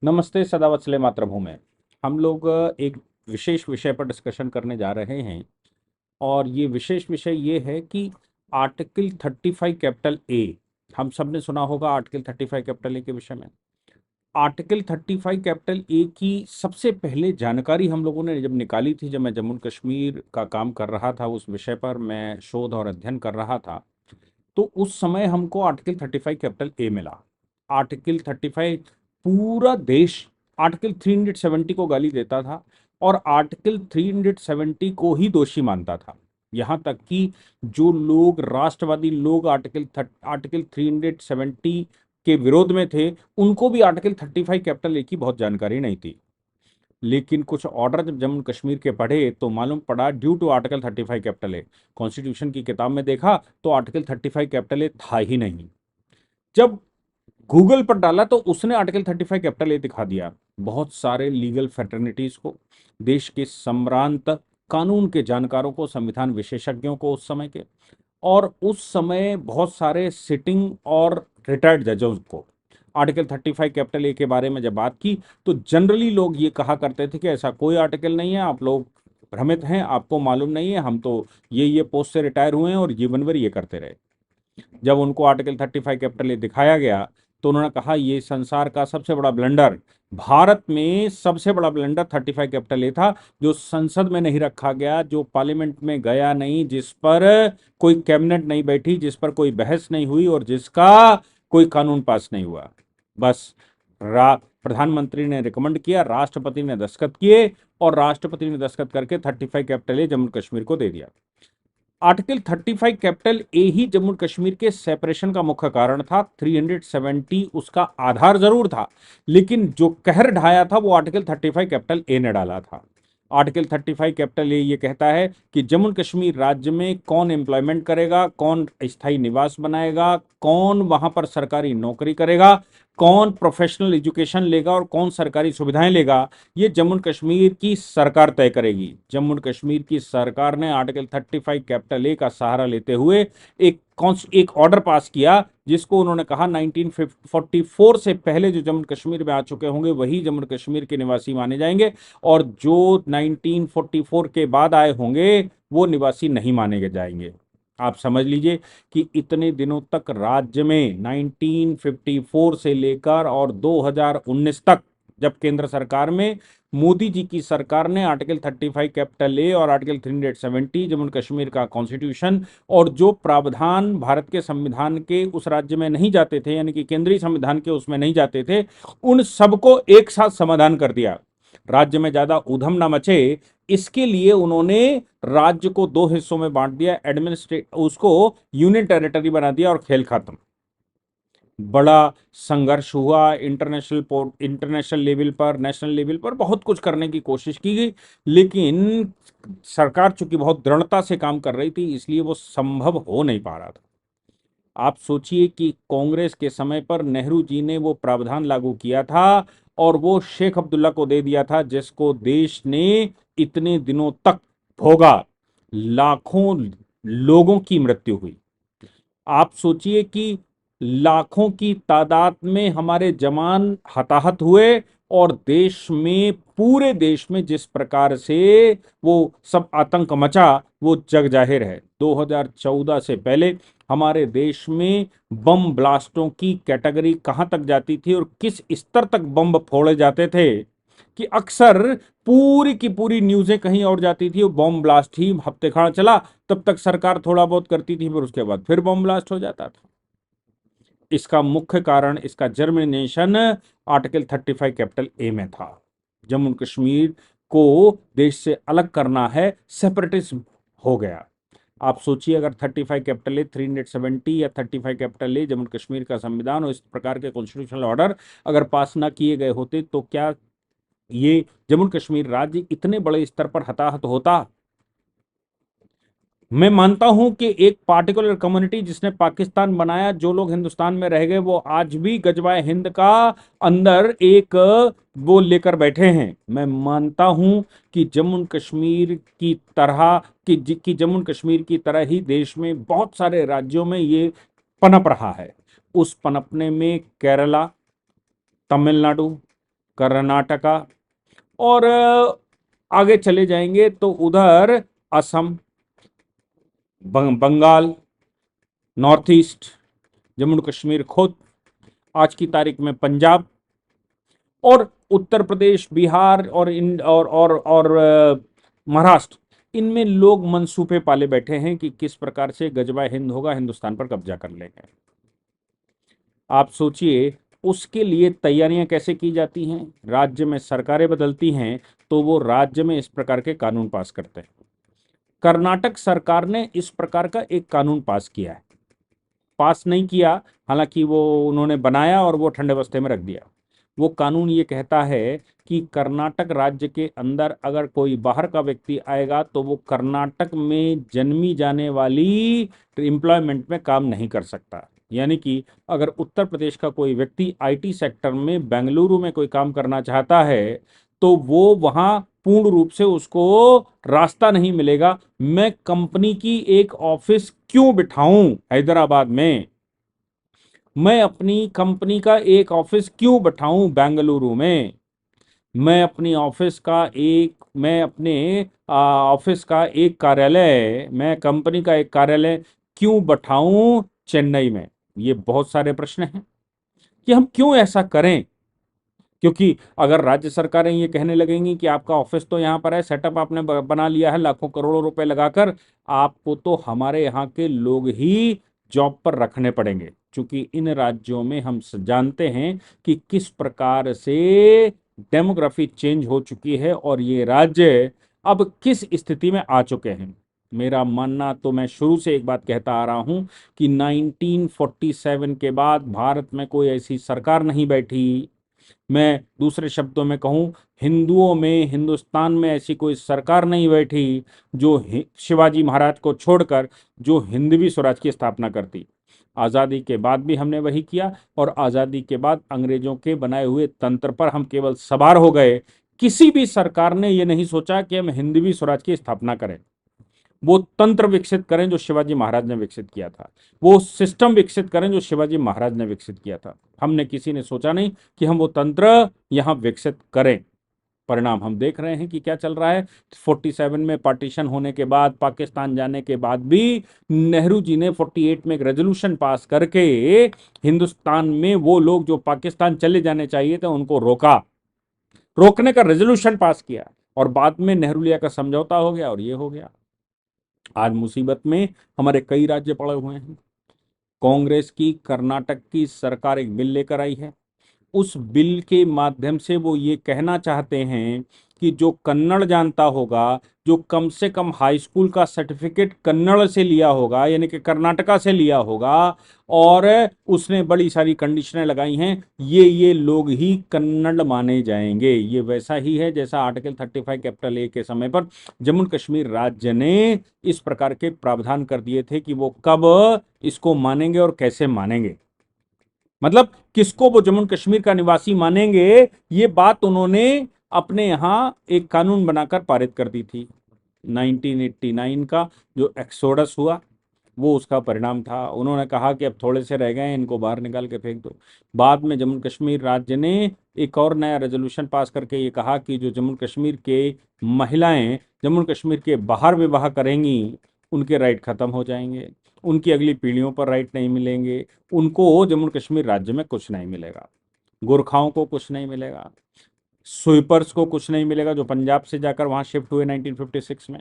नमस्ते सदा वत्सले मातृभूमि। हम लोग एक विशेष विषय पर डिस्कशन करने जा रहे हैं और ये विशेष विषय ये है कि आर्टिकल 35 कैपिटल ए। हम सब ने सुना होगा आर्टिकल 35 कैपिटल ए के विषय में। आर्टिकल 35 कैपिटल ए की सबसे पहले जानकारी हम लोगों ने जब निकाली थी, जब मैं जम्मू कश्मीर का काम कर रहा था, उस विषय पर मैं शोध और अध्ययन कर रहा था, तो उस समय हमको आर्टिकल 35 कैपिटल ए मिला। आर्टिकल 35 पूरा देश आर्टिकल 370 को गाली देता था और आर्टिकल 370 को ही दोषी मानता था। यहां तक कि जो लोग राष्ट्रवादी लोग आर्टिकल 370 के विरोध में थे, उनको भी आर्टिकल 35 कैपिटल ए की बहुत जानकारी नहीं थी। लेकिन कुछ ऑर्डर जब जम्मू कश्मीर के पढ़े तो मालूम पड़ा due to article 35 capital A. Constitution की किताब में देखा तो आर्टिकल 35 कैपिटल ए था ही नहीं। जब गूगल पर डाला तो उसने आर्टिकल 35 कैपिटल ए दिखा दिया। बहुत सारे लीगल फ्रेटर्निटीज को, देश के सम्भ्रांत कानून के जानकारों को, संविधान विशेषज्ञों को उस समय के, और उस समय बहुत सारे सिटिंग और रिटायर्ड जजों को आर्टिकल 35 कैपिटल ए के बारे में जब बात की तो जनरली लोग ये कहा करते थे कि ऐसा कोई आर्टिकल नहीं है, आप लोग भ्रमित हैं, आपको मालूम नहीं है, हम तो ये पोस्ट से रिटायर हुए हैं और जीवन भर ये करते रहे। जब उनको आर्टिकल 35 कैपिटल ए दिखाया गया तो उन्होंने कहा ये संसार का सबसे बड़ा ब्लंडर, भारत में सबसे बड़ा ब्लंडर 35 कैपिटल ए था, जो संसद में नहीं रखा गया, जो पार्लियामेंट में गया नहीं, जिस पर कोई कैबिनेट नहीं बैठी, जिस पर कोई बहस नहीं हुई और जिसका कोई कानून पास नहीं हुआ। बस प्रधानमंत्री ने रिकमेंड किया, राष्ट्रपति ने दस्तखत किए और राष्ट्रपति ने दस्तखत करके 35 कैपिटल ए जम्मू कश्मीर को दे दिया। आर्टिकल 35 कैपिटल ए ही जम्मू कश्मीर के सेपरेशन का मुख्य कारण था। 370 उसका आधार जरूर था, लेकिन जो कहर ढाया था वो आर्टिकल 35 कैपिटल ए ने डाला था। आर्टिकल 35 कैपिटल ए ये कहता है कि जम्मू कश्मीर राज्य में कौन एम्प्लॉयमेंट करेगा, कौन स्थायी निवास बनाएगा, कौन वहां पर सरकारी नौकरी करेगा, कौन प्रोफेशनल एजुकेशन लेगा और कौन सरकारी सुविधाएं लेगा, ये जम्मू कश्मीर की सरकार तय करेगी। जम्मू कश्मीर की सरकार ने आर्टिकल 35 कैपिटल ए का सहारा लेते हुए एक ऑर्डर पास किया, जिसको उन्होंने कहा 1944 से पहले जो जम्मू कश्मीर में आ चुके होंगे वही जम्मू कश्मीर के निवासी माने जाएंगे और जो 1944 के बाद आए होंगे वो निवासी नहीं माने जाएंगे। आप समझ लीजिए कि इतने दिनों तक राज्य में 1954 से लेकर और 2019 तक, जब केंद्र सरकार में मोदी जी की सरकार ने आर्टिकल 35 कैपिटल ए और आर्टिकल 370 जम्मू कश्मीर का कॉन्स्टिट्यूशन और जो प्रावधान भारत के संविधान के उस राज्य में नहीं जाते थे, यानी कि केंद्रीय संविधान के उसमें नहीं जाते थे, उन सबको एक साथ समाधान कर दिया। राज्य में ज्यादा उधम ना मचे, इसके लिए उन्होंने राज्य को दो हिस्सों में बांट दिया, एडमिनिस्ट्रेट उसको यूनियन टेरिटरी बना दिया और खेल खत्म। बड़ा संघर्ष हुआ, इंटरनेशनल लेवल पर, नेशनल लेवल पर बहुत कुछ करने की कोशिश की गई, लेकिन सरकार चूंकि बहुत दृढ़ता से काम कर रही थी इसलिए वो संभव हो नहीं पा रहा था। आप सोचिए कि कांग्रेस के समय पर नेहरू जी ने वो प्रावधान लागू किया था और वो शेख अब्दुल्ला को दे दिया था, जिसको देश ने इतने दिनों तक भोगा। लाखों लोगों की मृत्यु हुई। आप सोचिए कि लाखों की तादाद में हमारे जवान हताहत हुए और देश में, पूरे देश में जिस प्रकार से वो सब आतंक मचा वो जग जाहिर है। 2014 से पहले हमारे देश में बम ब्लास्टों की कैटेगरी कहां तक जाती थी और किस स्तर तक बम फोड़े जाते थे कि अक्सर पूरी की पूरी न्यूज़ें कहीं और जाती थी, वो बम ब्लास्ट ही हफ्ते खड़ा चला, तब तक सरकार थोड़ा बहुत करती थी, फिर उसके बाद फिर बम ब्लास्ट हो जाता था। इसका मुख्य कारण, इसका जर्मिनेशन आर्टिकल 35 कैपिटल ए में था। जम्मू कश्मीर को देश से अलग करना है, सेपरेटिज्म हो गया। आप सोचिए अगर 35 कैपिटल ए 370 या 35 कैपिटल ए जम्मू कश्मीर का संविधान और इस प्रकार के कॉन्स्टिट्यूशनल ऑर्डर अगर पास ना किए गए होते तो क्या ये जम्मू कश्मीर राज्य इतने बड़े स्तर पर हताहत होता? मैं मानता हूं कि एक पार्टिकुलर कम्युनिटी जिसने पाकिस्तान बनाया, जो लोग हिंदुस्तान में रह गए, वो आज भी गजवाए हिंद का अंदर एक वो लेकर बैठे हैं। मैं मानता हूं कि जम्मू कश्मीर की तरह कि जम्मू कश्मीर की तरह ही देश में बहुत सारे राज्यों में ये पनप रहा है। उस पनपने में केरला, तमिलनाडु, कर्नाटका, और आगे चले जाएंगे तो उधर असम, बंगाल, नॉर्थ ईस्ट, जम्मू कश्मीर खुद, आज की तारीख में पंजाब, और उत्तर प्रदेश, बिहार और इन और महाराष्ट्र, इनमें लोग मनसूबे पाले बैठे हैं कि किस प्रकार से गजवा हिंद होगा, हिंदुस्तान पर कब्जा कर लेंगे। आप सोचिए उसके लिए तैयारियां कैसे की जाती हैं। राज्य में सरकारें बदलती हैं तो वो राज्य में इस प्रकार के कानून पास करते हैं। कर्नाटक सरकार ने इस प्रकार का एक कानून पास किया है, पास नहीं किया, हालांकि वो उन्होंने बनाया और वो ठंडे बस्ते में रख दिया। वो कानून ये कहता है कि कर्नाटक राज्य के अंदर अगर कोई बाहर का व्यक्ति आएगा तो वो कर्नाटक में जन्मी जाने वाली एम्प्लॉयमेंट में काम नहीं कर सकता। यानी कि अगर उत्तर प्रदेश का कोई व्यक्ति आईटी सेक्टर में बेंगलुरु में कोई काम करना चाहता है तो वो वहां पूर्ण रूप से उसको रास्ता नहीं मिलेगा। मैं कंपनी की एक ऑफिस क्यों बिठाऊं हैदराबाद में, मैं अपनी कंपनी का एक ऑफिस क्यों बिठाऊं बेंगलुरु में, मैं अपने ऑफिस का एक कार्यालय, मैं कंपनी का एक कार्यालय क्यों बैठाऊं चेन्नई में। ये बहुत सारे प्रश्न हैं कि हम क्यों ऐसा करें। क्योंकि अगर राज्य सरकारें ये कहने लगेंगी कि आपका ऑफिस तो यहाँ पर है, सेटअप आपने बना लिया है लाखों करोड़ों रुपए लगाकर, आपको तो हमारे यहाँ के लोग ही जॉब पर रखने पड़ेंगे। क्योंकि इन राज्यों में हम जानते हैं कि किस प्रकार से डेमोग्राफी चेंज हो चुकी है और ये राज्य अब किस स्थिति में आ चुके हैं। मेरा मानना तो, मैं शुरू से एक बात कहता आ रहा हूं कि 1947 के बाद भारत में कोई ऐसी सरकार नहीं बैठी, मैं दूसरे शब्दों में कहूं, हिंदुओं में, हिंदुस्तान में ऐसी कोई सरकार नहीं बैठी जो शिवाजी महाराज को छोड़कर जो हिंदवी स्वराज की स्थापना करती। आज़ादी के बाद भी हमने वही किया और आज़ादी के बाद अंग्रेजों के बनाए हुए तंत्र पर हम केवल सवार हो गए। किसी भी सरकार ने यह नहीं सोचा कि हम हिंदवी स्वराज की स्थापना करें, वो तंत्र विकसित करें जो शिवाजी महाराज ने विकसित किया था, वो सिस्टम विकसित करें जो शिवाजी महाराज ने विकसित किया था। हमने किसी ने सोचा नहीं कि हम वो तंत्र यहां विकसित करें। परिणाम हम देख रहे हैं कि क्या चल रहा है। 47 में पार्टीशन होने के बाद, पाकिस्तान जाने के बाद भी नेहरू जी ने 48 में एक रेजोल्यूशन पास करके हिंदुस्तान में वो लोग जो पाकिस्तान चले जाने चाहिए थे उनको रोका, रोकने का रेजोल्यूशन पास किया, और बाद में नेहरू लिया का समझौता हो गया और ये हो गया। आज मुसीबत में हमारे कई राज्य पड़े हुए हैं। कांग्रेस की कर्नाटक की सरकार एक बिल लेकर आई है, उस बिल के माध्यम से वो ये कहना चाहते हैं कि जो कन्नड़ जानता होगा, जो कम से कम हाई स्कूल का सर्टिफिकेट कन्नड़ से लिया होगा, यानी कि कर्नाटका से लिया होगा, और उसने बड़ी सारी कंडीशनें लगाई हैं, ये लोग ही कन्नड़ माने जाएंगे। ये वैसा ही है जैसा आर्टिकल 35 कैपिटल ए के समय पर जम्मू कश्मीर राज्य ने इस प्रकार के प्रावधान कर दिए थे कि वो कब इसको मानेंगे और कैसे मानेंगे, मतलब किसको वो जम्मू कश्मीर का निवासी मानेंगे। ये बात उन्होंने अपने यहां एक कानून बनाकर पारित कर दी थी। 1989 का जो एक्सोडस हुआ वो उसका परिणाम था। उन्होंने कहा कि अब थोड़े से रह गए, इनको बाहर निकाल के फेंक दो। बाद में जम्मू कश्मीर राज्य ने एक और नया रेजोल्यूशन पास करके ये कहा कि जो जम्मू कश्मीर के महिलाएं जम्मू कश्मीर के बाहर विवाह करेंगी उनके राइट खत्म हो जाएंगे, उनकी अगली पीढ़ियों पर राइट नहीं मिलेंगे, उनको जम्मू कश्मीर राज्य में कुछ नहीं मिलेगा, गोरखाओं को कुछ नहीं मिलेगा, स्वीपर्स को कुछ नहीं मिलेगा जो पंजाब से जाकर वहां शिफ्ट हुए 1956 में।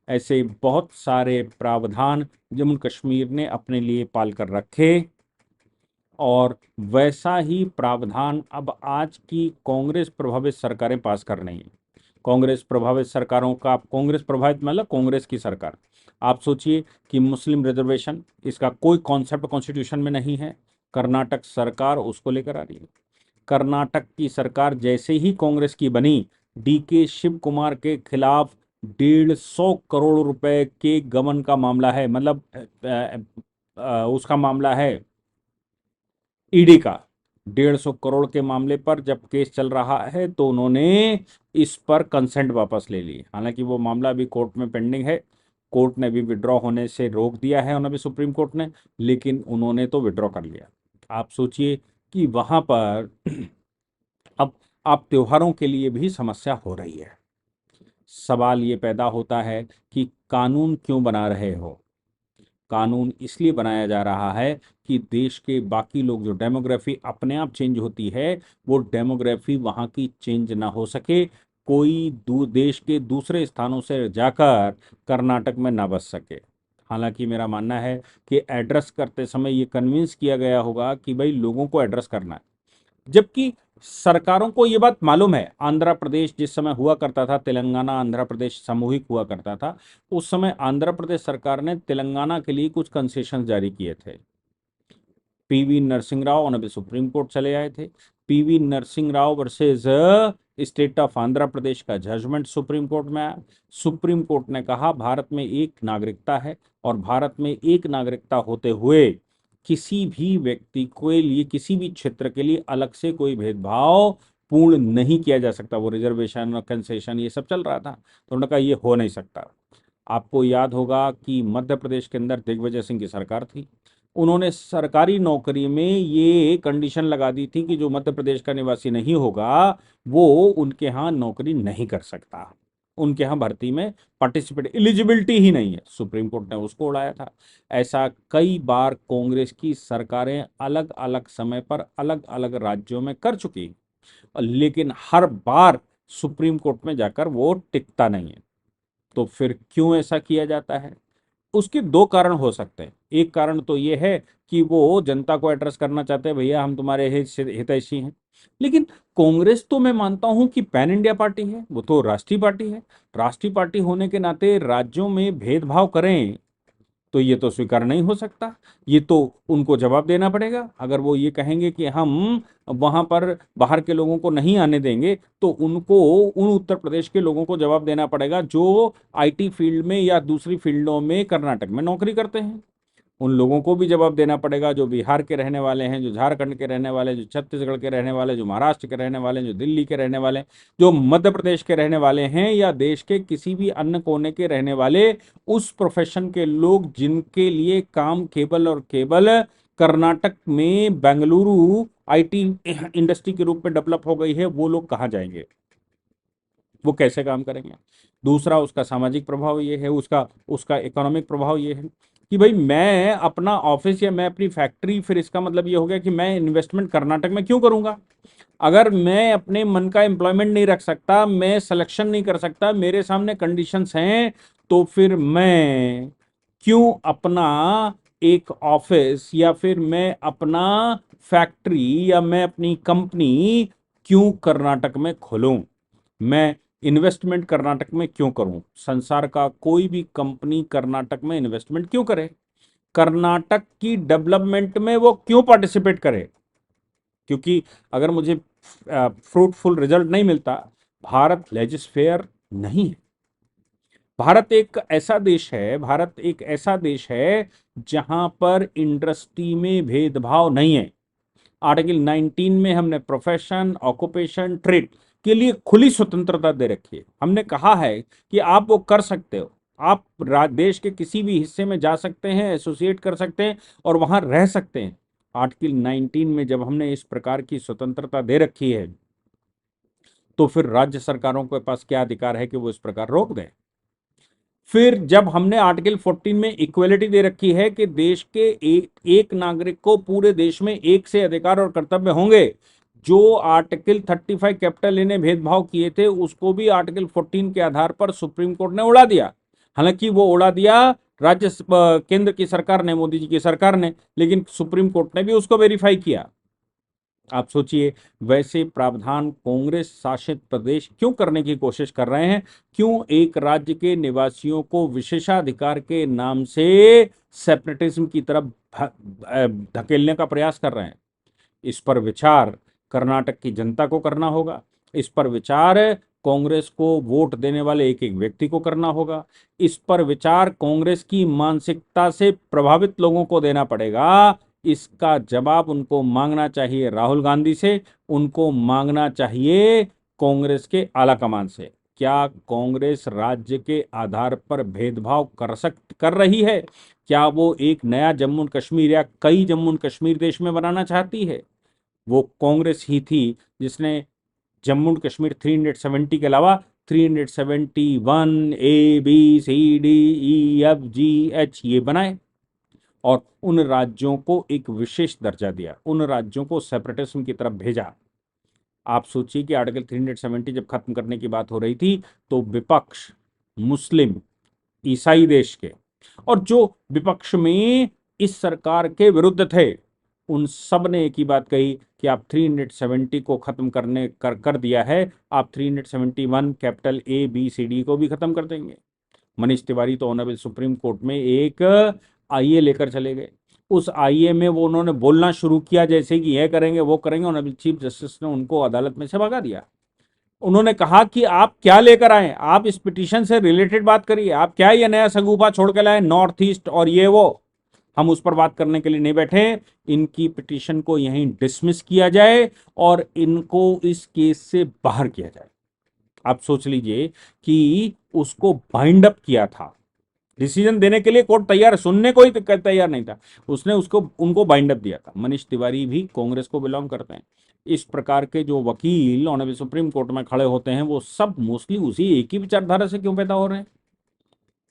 ऐसे बहुत सारे प्रावधान जम्मू कश्मीर ने अपने लिए पाल कर रखे, और वैसा ही प्रावधान अब आज की कांग्रेस प्रभावित सरकारें पास कर रही हैं। कांग्रेस प्रभावित सरकारों का, कांग्रेस प्रभावित मतलब कांग्रेस की सरकार, आप सोचिए कि मुस्लिम रिजर्वेशन, इसका कोई कॉन्सेप्ट कॉन्स्टिट्यूशन में नहीं है, कर्नाटक सरकार उसको लेकर आ रही है। कर्नाटक की सरकार जैसे ही कांग्रेस की बनी, डीके शिव कुमार के खिलाफ 150 करोड़ रुपए के गबन का मामला है, मतलब उसका मामला है ईडी का। 150 करोड़ के मामले पर जब केस चल रहा है तो उन्होंने इस पर कंसेंट वापस ले ली। हालांकि वो मामला अभी कोर्ट में पेंडिंग है, कोर्ट ने भी विड्रॉ होने से रोक दिया है उन्हें भी, सुप्रीम कोर्ट ने, लेकिन उन्होंने तो विड्रॉ कर लिया। आप सोचिए कि वहां पर अब अब त्योहारों के लिए भी समस्या हो रही है। सवाल ये पैदा होता है कि कानून क्यों बना रहे हो? कानून इसलिए बनाया जा रहा है कि देश के बाकी लोग, जो डेमोग्राफी अपने आप चेंज होती है, वो डेमोग्राफी वहाँ की चेंज ना हो सके, कोई देश के दूसरे स्थानों से जाकर कर्नाटक में ना बस सके। हालांकि मेरा मानना है कि एड्रेस करते समय ये कन्विंस किया गया होगा कि भाई लोगों को एड्रेस करना है, जबकि सरकारों को ये बात मालूम है। आंध्र प्रदेश जिस समय हुआ करता था, तेलंगाना आंध्र प्रदेश सामूहिक हुआ करता था, उस समय आंध्र प्रदेश सरकार ने तेलंगाना के लिए कुछ कंसेशन जारी किए थे। पीवी नरसिंह राव और अभी सुप्रीम कोर्ट चले आए थे। PV Narasimha Rao versus state of Andhra Pradesh का जजमेंट सुप्रीम कोर्ट में आया। सुप्रीम कोर्ट ने कहा भारत में एक नागरिकता है, और भारत में एक नागरिकता होते हुए किसी भी व्यक्ति के लिए, किसी भी क्षेत्र के लिए अलग से कोई भेदभाव पूर्ण नहीं किया जा सकता। वो रिजर्वेशन और कंसेशन ये सब चल रहा था, तो उन्होंने कहा ये हो नहीं सकता। आपको याद होगा कि मध्य प्रदेश के अंदर दिग्विजय सिंह की सरकार थी। उन्होंने सरकारी नौकरी में ये कंडीशन लगा दी थी कि जो मध्य प्रदेश का निवासी नहीं होगा वो उनके यहाँ नौकरी नहीं कर सकता, उनके यहाँ भर्ती में पार्टिसिपेट एलिजिबिलिटी ही नहीं है। सुप्रीम कोर्ट ने उसको उड़ाया था। ऐसा कई बार कांग्रेस की सरकारें अलग अलग समय पर अलग अलग राज्यों में कर चुकी, लेकिन हर बार सुप्रीम कोर्ट में जाकर वो टिकता नहीं है। तो फिर क्यों ऐसा किया जाता है? उसके दो कारण हो सकते हैं। एक कारण तो ये है कि वो जनता को एड्रेस करना चाहते हैं, भैया हम तुम्हारे हितैषी हैं। लेकिन कांग्रेस तो मैं मानता हूं कि पैन इंडिया पार्टी है, वो तो राष्ट्रीय पार्टी है। राष्ट्रीय पार्टी होने के नाते राज्यों में भेदभाव करें तो ये तो स्वीकार नहीं हो सकता। ये तो उनको जवाब देना पड़ेगा। अगर वो ये कहेंगे कि हम वहां पर बाहर के लोगों को नहीं आने देंगे, तो उनको उन उत्तर प्रदेश के लोगों को जवाब देना पड़ेगा जो आईटी फील्ड में या दूसरी फील्डों में कर्नाटक में नौकरी करते हैं। उन लोगों को भी जवाब देना पड़ेगा जो बिहार के रहने वाले हैं, जो झारखंड के रहने वाले, जो छत्तीसगढ़ के रहने वाले, जो महाराष्ट्र के रहने वाले, जो दिल्ली के रहने वाले, जो मध्य प्रदेश के रहने वाले हैं, या देश के किसी भी अन्य कोने के रहने वाले उस प्रोफेशन के लोग जिनके लिए काम केवल और केवल कर्नाटक में बेंगलुरु आईटी इंडस्ट्री के रूप में डेवलप हो गई है, वो लोग कहाँ जाएंगे? वो कैसे काम करेंगे? दूसरा उसका सामाजिक प्रभाव ये है, उसका उसका इकोनॉमिक प्रभाव ये है कि भाई मैं अपना ऑफिस या मैं अपनी फैक्ट्री, फिर इसका मतलब ये हो गया कि मैं इन्वेस्टमेंट कर्नाटक में क्यों करूंगा? अगर मैं अपने मन का एम्प्लॉयमेंट नहीं रख सकता, मैं सिलेक्शन नहीं कर सकता, मेरे सामने कंडीशंस हैं, तो फिर मैं क्यों अपना एक ऑफिस या फिर मैं अपना फैक्ट्री या मैं अपनी कंपनी क्यों कर्नाटक में खोलूं? मैं इन्वेस्टमेंट कर्नाटक में क्यों करूं? संसार का कोई भी कंपनी कर्नाटक में इन्वेस्टमेंट क्यों करे? कर्नाटक की डेवलपमेंट में वो क्यों पार्टिसिपेट करे? क्योंकि अगर मुझे फ्रूटफुल रिजल्ट नहीं मिलता, भारत लेजिस्फेयर नहीं है। भारत एक ऐसा देश है जहां पर इंडस्ट्री में भेदभाव नहीं है। आर्टिकल 19 में हमने प्रोफेशन, ऑक्यूपेशन, ट्रेड के लिए खुली स्वतंत्रता दे रखी है। हमने कहा है कि आप वो कर सकते हो, आप देश के किसी भी हिस्से में जा सकते हैं, एसोसिएट कर सकते हैं और वहां रह सकते हैं। आर्टिकल 19 में जब हमने इस प्रकार की स्वतंत्रता दे रखी है, तो फिर राज्य सरकारों के पास क्या अधिकार है कि वो इस प्रकार रोक दें? फिर जब हमने आर्टिकल 14 में इक्वलिटी दे रखी है कि देश के एक नागरिक को पूरे देश में एक से अधिकार और कर्तव्य होंगे, जो आर्टिकल 35 कैपिटल ए ने भेदभाव किए थे उसको भी आर्टिकल 14 के आधार पर सुप्रीम कोर्ट ने उड़ा दिया। हालांकि वो उड़ा दिया केंद्र की सरकार ने, मोदी जी की सरकार ने, लेकिन सुप्रीम कोर्ट ने भी उसको वेरीफाई किया। आप सोचिए, वैसे प्रावधान कांग्रेस शासित प्रदेश क्यों करने की कोशिश कर रहे हैं? क्यों एक राज्य के निवासियों को विशेषाधिकार के नाम से सेपरेटिज्म की तरफ धकेलने का प्रयास कर रहे हैं? इस पर विचार कर्नाटक की जनता को करना होगा। इस पर विचार कांग्रेस को वोट देने वाले एक एक व्यक्ति को करना होगा। इस पर विचार कांग्रेस की मानसिकता से प्रभावित लोगों को देना पड़ेगा। इसका जवाब उनको मांगना चाहिए राहुल गांधी से, उनको मांगना चाहिए कांग्रेस के आला कमान से। क्या कांग्रेस राज्य के आधार पर भेदभाव कर रही है? क्या वो एक नया जम्मू एंड कश्मीर या कई जम्मू एंड कश्मीर देश में बनाना चाहती है? वो कांग्रेस ही थी जिसने जम्मू एंड कश्मीर 370 के अलावा 371 ABCDEFGH ये बनाए और उन राज्यों को एक विशेष दर्जा दिया, उन राज्यों को सेपरेटिज्म की तरफ भेजा। आप सोचिए कि आर्टिकल 370 जब खत्म करने की बात हो रही थी तो विपक्ष, मुस्लिम, ईसाई देश के और जो विपक्ष में इस सरकार के विरुद्ध थे, उन सब ने एक ही बात कही कि आप 370 को खत्म कर दिया है, आप 371 कैपिटल ABCD को भी खत्म कर देंगे। मनीष तिवारी तो ऑनरेबल सुप्रीम कोर्ट में एक आईए लेकर चले गए। उस आईए में वो उन्होंने बोलना शुरू किया जैसे कि यह करेंगे वो करेंगे, ऑनरेबल चीफ जस्टिस ने उनको अदालत में से भगा दिया। उन्होंने कहा कि आप क्या लेकर आए, आप इस पिटीशन से रिलेटेड बात करिए, आप क्या ये नया सगुफा छोड़ के लाए नॉर्थ ईस्ट और ये वो, हम उस पर बात करने के लिए नहीं बैठे। इनकी पिटीशन को यहीं डिसमिस किया जाए और इनको इस केस से बाहर किया जाए। आप सोच लीजिए कि उसको बाइंड अप किया था, डिसीजन देने के लिए कोर्ट तैयार, सुनने को ही तैयार नहीं था, उसने उनको बाइंड अप दिया था। मनीष तिवारी भी कांग्रेस को बिलोंग करते हैं। इस प्रकार के जो वकील ऑनरेबल सुप्रीम कोर्ट में खड़े होते हैं वो सब मोस्टली उसी एक ही विचारधारा से क्यों पैदा हो रहे हैं?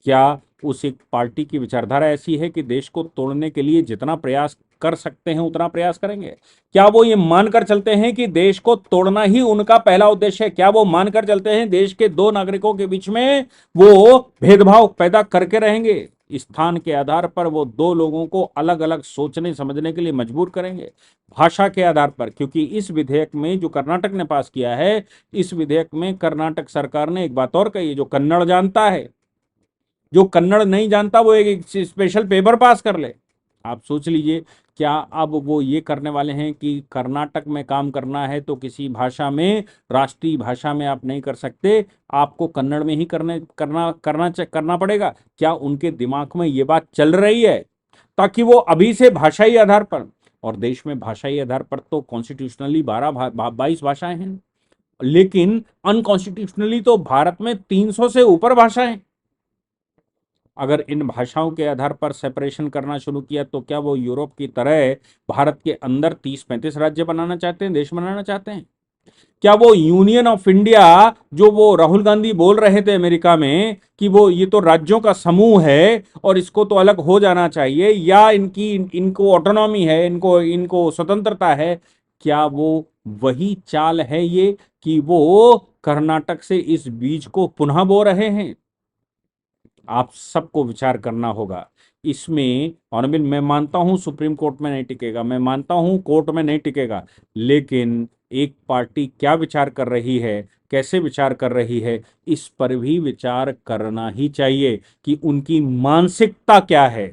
क्या उस एक पार्टी की विचारधारा ऐसी है कि देश को तोड़ने के लिए जितना प्रयास कर सकते हैं उतना प्रयास करेंगे? क्या वो ये मानकर चलते हैं कि देश को तोड़ना ही उनका पहला उद्देश्य है? क्या वो मानकर चलते हैं देश के दो नागरिकों के बीच में वो भेदभाव पैदा करके रहेंगे? स्थान के आधार पर वो दो लोगों को अलग अलग सोचने समझने के लिए मजबूर करेंगे, भाषा के आधार पर। क्योंकि इस विधेयक में जो कर्नाटक ने पास किया है, इस विधेयक में कर्नाटक सरकार ने एक बात और कही है, जो कन्नड़ जानता है, जो कन्नड़ नहीं जानता वो एक स्पेशल पेपर पास कर ले। आप सोच लीजिए, क्या अब वो ये करने वाले हैं कि कर्नाटक में काम करना है तो किसी भाषा में, राष्ट्रीय भाषा में आप नहीं कर सकते, आपको कन्नड़ में ही करना पड़ेगा? क्या उनके दिमाग में ये बात चल रही है? ताकि वो अभी से भाषाई आधार पर, और देश में भाषाई आधार पर तो कॉन्स्टिट्यूशनली 22 भाषाएं हैं, लेकिन अनकॉन्स्टिट्यूशनली तो भारत में 300 से ऊपर भाषाएं। अगर इन भाषाओं के आधार पर सेपरेशन करना शुरू किया तो क्या वो यूरोप की तरह भारत के अंदर 30-35 राज्य बनाना चाहते हैं, देश बनाना चाहते हैं? क्या वो यूनियन ऑफ इंडिया जो वो राहुल गांधी बोल रहे थे अमेरिका में कि वो ये तो राज्यों का समूह है और इसको तो अलग हो जाना चाहिए, या इनको ऑटोनॉमी है, इनको इनको स्वतंत्रता है, क्या वो वही चाल है ये कि वो कर्नाटक से इस बीज को पुनः बो रहे हैं? आप सबको विचार करना होगा इसमें। ऑनरेबल, मैं मानता हूं सुप्रीम कोर्ट में नहीं टिकेगा, मैं मानता हूं कोर्ट में नहीं टिकेगा, लेकिन एक पार्टी क्या विचार कर रही है, कैसे विचार कर रही है, इस पर भी विचार करना ही चाहिए कि उनकी मानसिकता क्या है।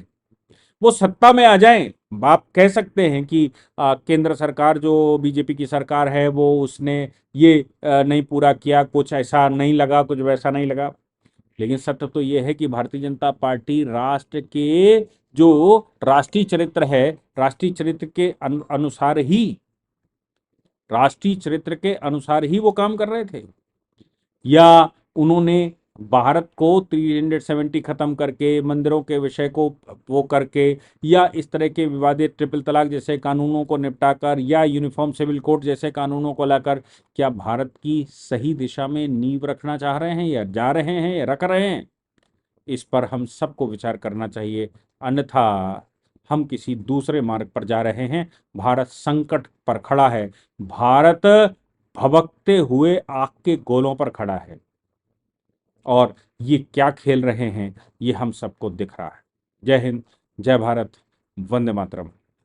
वो सत्ता में आ जाएं, आप कह सकते हैं कि केंद्र सरकार जो बीजेपी की सरकार है वो उसने ये नहीं पूरा किया, कुछ ऐसा नहीं लगा, कुछ वैसा नहीं लगा, लेकिन सत्य तो यह है कि भारतीय जनता पार्टी राष्ट्र के जो राष्ट्रीय चरित्र है, राष्ट्रीय चरित्र के अनुसार ही, राष्ट्रीय चरित्र के अनुसार ही वो काम कर रहे थे, या उन्होंने भारत को 370 खत्म करके, मंदिरों के विषय को वो करके, या इस तरह के विवादित ट्रिपल तलाक जैसे कानूनों को निपटाकर, या यूनिफॉर्म सिविल कोड जैसे कानूनों को लाकर क्या भारत की सही दिशा में नींव रखना चाह रहे हैं, या जा रहे हैं, या रख रहे हैं? इस पर हम सबको विचार करना चाहिए, अन्यथा हम किसी दूसरे मार्ग पर जा रहे हैं। भारत संकट पर खड़ा है, भारत भभकते हुए आग के गोलों पर खड़ा है, और ये क्या खेल रहे हैं ये हम सबको दिख रहा है। जय हिंद, जय भारत, वंदे मातरम।